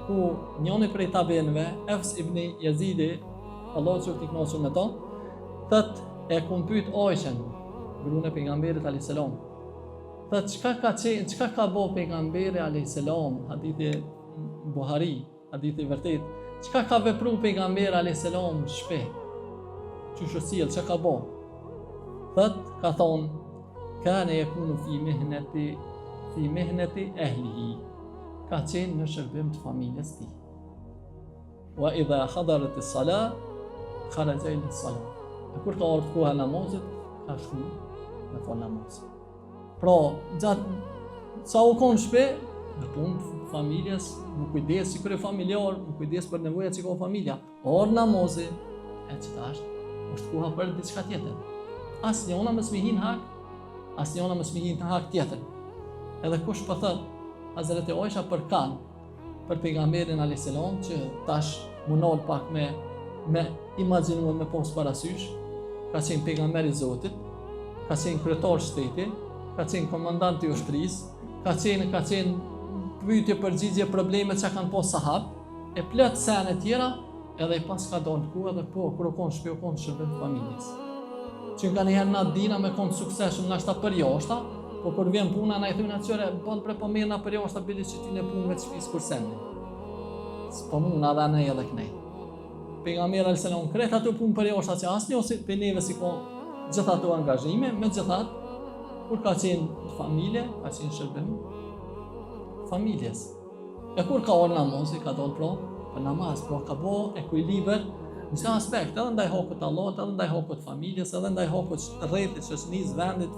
ku njëri prej tabenëve, Efs ibn Yazidi, Allahu qoftë i kënaqur me ta, thot e kum pyet Aishën, gruan e pejgamberit alayhis salam. Thot çka ka bëu pejgamberi alayhis salam, hadithi Buhari, hadithi vërtet. Çka ka vepruar pejgamberi alayhis salam shpejt? Çu sjell, çka ka bëu? Thot ka thon kana yakunu fi mihnati ahlihi. Ka qenë në shërbim të familjes tij. Wa idha hadarat as-salah kharaja ila as-salah. Kur ka ardhur koha e namazit, ka shku me fal namaz. Pra, gjatë sa u kon shpe, në punë familjes, më kujdes si krye familjar, më kujdes për nevojat që ka familja. Or namazi, e çfarë është koha për diçka tjetër. Asnjëna mos më hin hak, asnjëna mos më hin hak tjetër. Edhe kush po thot Hazreti Aisha për kan, për pejgamberin alayhis salam që tash munol pak me imagjinuar me pas parasysh, ka qenë pejgamberi i Zotit, ka qenë kryetar shteti, ka qenë komandant i ushtrisë, ka qenë pyetje përgjigje probleme që kanë pas sahab, e plot sene tjera, edhe i pas ka dalë ku edhe po kur kon shpeu kon shërbim familjes. Që nga njëherë na dina me kon suksesshëm na sta për jashta, po kur vjen puna na i thonë atyre bën për po mirë na për jashta bile që ti në punë me shtëpisë kur sendi. S'po mund na dha ne edhe kënej. Pejgamberi alayhis salam kret ato punë për jashta që asnjë ose pe neve si ka gjithë ato angazhime, megjithatë kur ka qenë familje, ka qenë shërbim familjes. E kur ka orë namazi, ka dalë pra për namaz, pra ka bo ekuilibër në çdo aspekt, edhe ndaj hakut të Allahut, edhe ndaj hakut të familjes, edhe ndaj hakut të rrethit, shoqërisë, vendit,